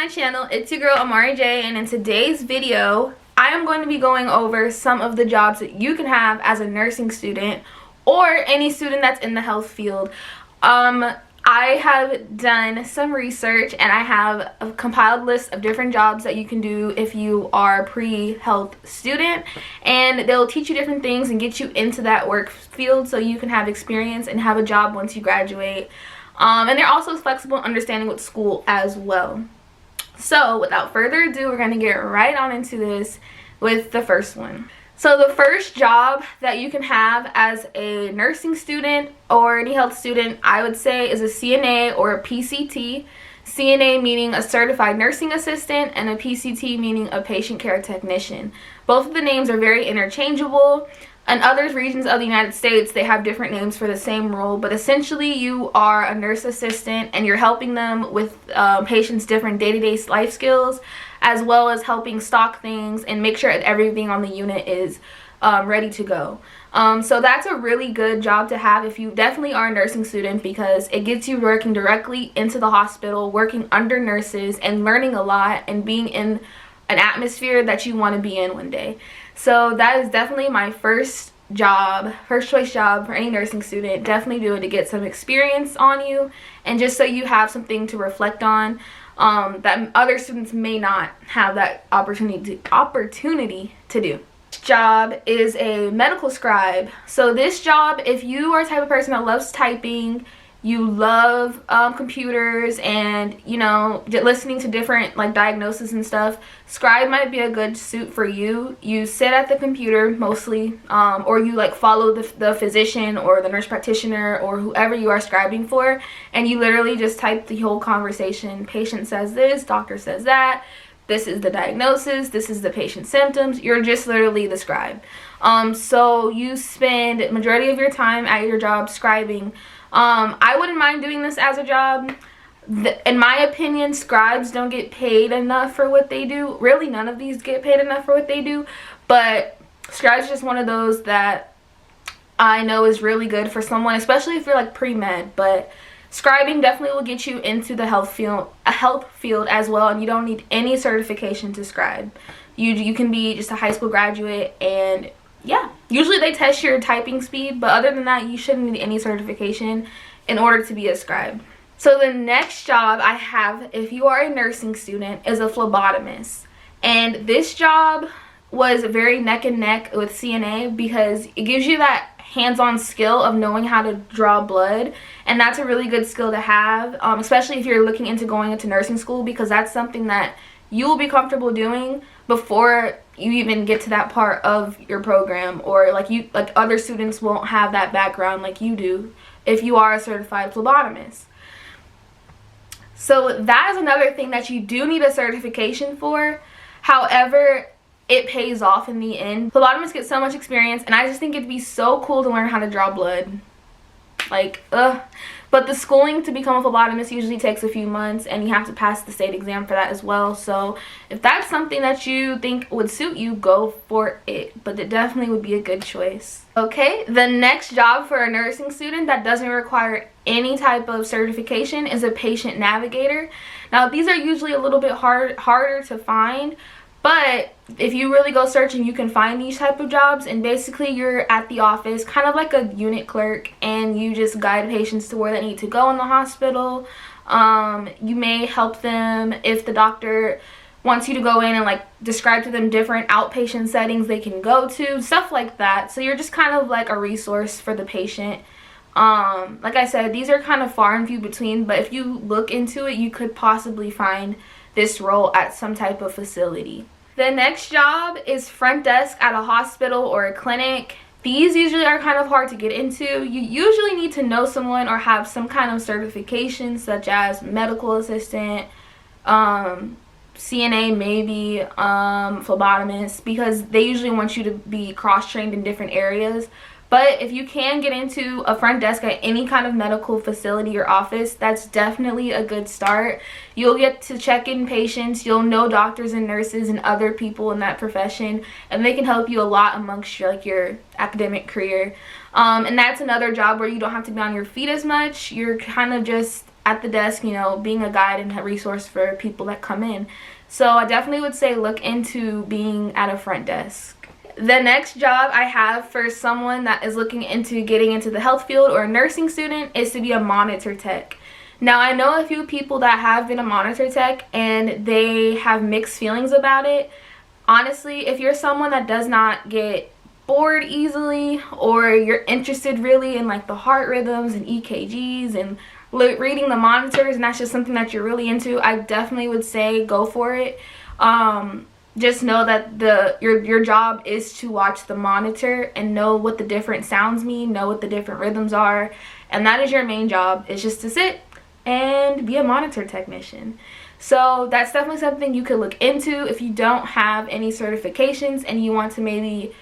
my channel. It's your girl Amari J, and in today's video I am going to be going over some of the jobs that you can have as a nursing student or any student that's in the health field. I have done some research and I have a compiled list of different jobs that you can do if you are a pre-health student, and they'll teach you different things and get you into that work field so you can have experience and have a job once you graduate. And they're also flexible in understanding with school as well. So without further ado, we're going to get right on into this with the first one. So the first job that you can have as a nursing student or any health student, I would say, is a CNA or a PCT. CNA meaning a certified nursing assistant, and a PCT meaning a patient care technician. Both of the names are very interchangeable. In other regions of the United States, they have different names for the same role, but essentially you are a nurse assistant and you're helping them with patients' different day-to-day life skills, as well as helping stock things and make sure that everything on the unit is ready to go. So that's a really good job to have if you definitely are a nursing student, because it gets you working directly into the hospital, working under nurses and learning a lot and being in an atmosphere that you want to be in one day. So that is definitely my first choice job for any nursing student. Definitely do it to get some experience on you and just so you have something to reflect on that other students may not have that opportunity to do. This job is a medical scribe. So this job, if you are the type of person that loves typing, you love computers and, you know, listening to different like diagnoses and stuff, scribe might be a good suit for you. You sit at the computer mostly, or you like follow the physician or the nurse practitioner or whoever you are scribing for, and you literally just type the whole conversation. Patient says this, doctor says that, this is the diagnosis, this is the patient's symptoms. You're just literally the scribe. So you spend majority of your time at your job scribing. I wouldn't mind doing this as a job. In my opinion, scribes don't get paid enough for what they do. Really, none of these get paid enough for what they do. But scribes is just one of those that I know is really good for someone, especially if you're like pre-med. But scribing definitely will get you into the health field as well, and you don't need any certification to scribe. You can be just a high school graduate, and yeah, usually they test your typing speed, but other than that, you shouldn't need any certification in order to be a scribe. So the next job I have, if you are a nursing student, is a phlebotomist. And this job was very neck and neck with CNA because it gives you that hands-on skill of knowing how to draw blood, and that's a really good skill to have, especially if you're looking into going into nursing school, because that's something that you will be comfortable doing before you even get to that part of your program, or like other students won't have that background like you do if you are a certified phlebotomist. So that is another thing that you do need a certification for. However, it pays off in the end. Phlebotomists get so much experience, and I just think it'd be so cool to learn how to draw blood. Like, but the schooling to become a phlebotomist usually takes a few months, and you have to pass the state exam for that as well. So if that's something that you think would suit you, go for it. But it definitely would be a good choice. Okay, the next job for a nursing student that doesn't require any type of certification is a patient navigator. Now, these are usually a little bit harder to find, but if you really go searching, you can find these type of jobs, and basically you're at the office, kind of like a unit clerk, and you just guide patients to where they need to go in the hospital. You may help them if the doctor wants you to go in and like describe to them different outpatient settings they can go to, stuff like that. So you're just kind of like a resource for the patient. Like I said, these are kind of far and few between, but if you look into it, you could possibly find this role at some type of facility. The next job is front desk at a hospital or a clinic. These usually are kind of hard to get into. You usually need to know someone or have some kind of certification, such as medical assistant, CNA maybe, phlebotomist, because they usually want you to be cross-trained in different areas. But if you can get into a front desk at any kind of medical facility or office, that's definitely a good start. You'll get to check in patients, you'll know doctors and nurses and other people in that profession, and they can help you a lot amongst your academic career. And that's another job where you don't have to be on your feet as much. You're kind of just at the desk, you know, being a guide and a resource for people that come in. So I definitely would say look into being at a front desk. The next job I have for someone that is looking into getting into the health field or a nursing student is to be a monitor tech. Now, I know a few people that have been a monitor tech and they have mixed feelings about it. Honestly, if you're someone that does not get bored easily, or you're interested really in like the heart rhythms and EKGs and reading the monitors, and that's just something that you're really into, I definitely would say go for it. Just know that your job is to watch the monitor and know what the different sounds mean, know what the different rhythms are, and that is your main job, is just to sit and be a monitor technician. So that's definitely something you could look into if you don't have any certifications and you want to maybe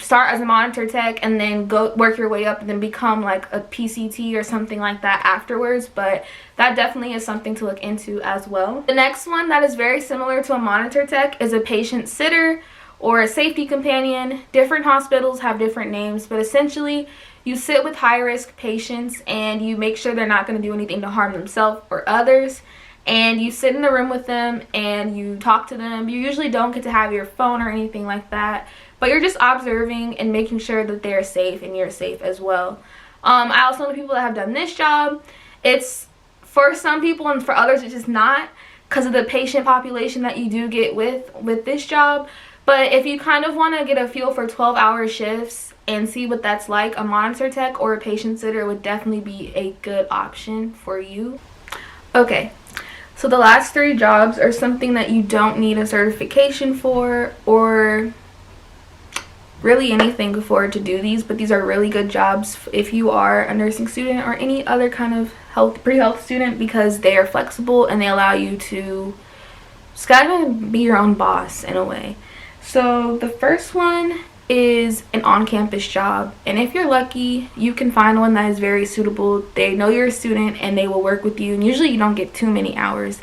start as a monitor tech and then go work your way up and then become like a PCT or something like that afterwards. But that definitely is something to look into as well. The next one that is very similar to a monitor tech is a patient sitter or a safety companion. Different hospitals have different names, but essentially you sit with high-risk patients and you make sure they're not going to do anything to harm themselves or others. And you sit in the room with them and you talk to them. You usually don't get to have your phone or anything like that, but you're just observing and making sure that they're safe and you're safe as well. I also know people that have done this job. It's for some people, and for others it's just not, because of the patient population that you do get with this job. But if you kind of want to get a feel for 12-hour shifts and see what that's like, a monitor tech or a patient sitter would definitely be a good option for you. Okay, so the last three jobs are something that you don't need a certification for or really anything for to do these, but these are really good jobs if you are a nursing student or any other kind of pre-health student, because they are flexible and they allow you to just kind of be your own boss in a way. So the first one is an on-campus job, and if you're lucky you can find one that is very suitable. They know you're a student and they will work with you, and usually you don't get too many hours.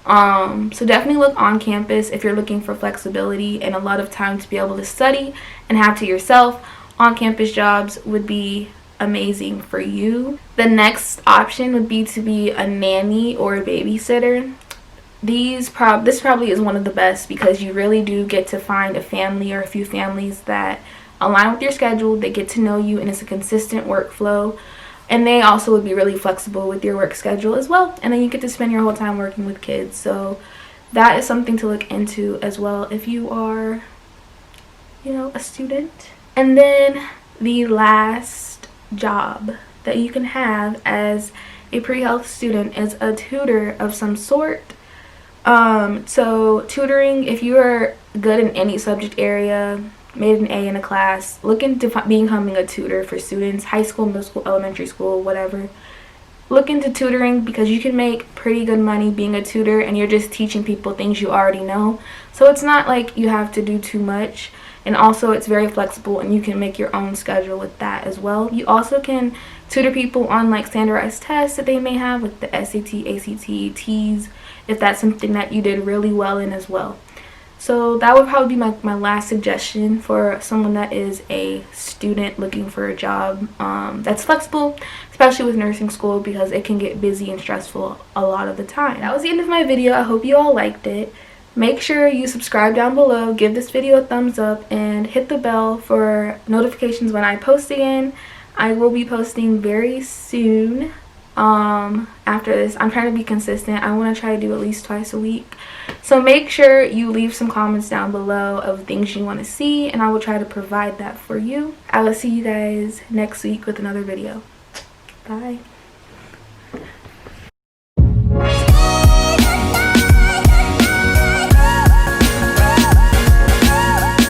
So definitely look on campus if you're looking for flexibility and a lot of time to be able to study and have to yourself. On-campus jobs would be amazing for you. The next option would be to be a nanny or a babysitter. This probably is one of the best, because you really do get to find a family or a few families that align with your schedule. They get to know you and it's a consistent workflow, and they also would be really flexible with your work schedule as well, and then you get to spend your whole time working with kids. So that is something to look into as well if you are, you know, a student. And then the last job that you can have as a pre-health student is a tutor of some sort. So tutoring, if you are good in any subject area, made an A in a class, look into becoming a tutor for students, high school, middle school, elementary school, whatever. Look into tutoring, because you can make pretty good money being a tutor and you're just teaching people things you already know. So it's not like you have to do too much, and also it's very flexible and you can make your own schedule with that as well. You also can tutor people on like standardized tests that they may have, like the SAT, ACT, TEAS, if that's something that you did really well in as well. So that would probably be my last suggestion for someone that is a student looking for a job that's flexible, especially with nursing school, because it can get busy and stressful a lot of the time. That was the end of my video. I hope you all liked it. Make sure you subscribe down below, give this video a thumbs up, and hit the bell for notifications when I post again. I will be posting very soon. After this, I'm trying to be consistent. I want to try to do at least twice a week. So make sure you leave some comments down below of things you want to see, and I will try to provide that for you. I will see you guys next week with another video. Bye.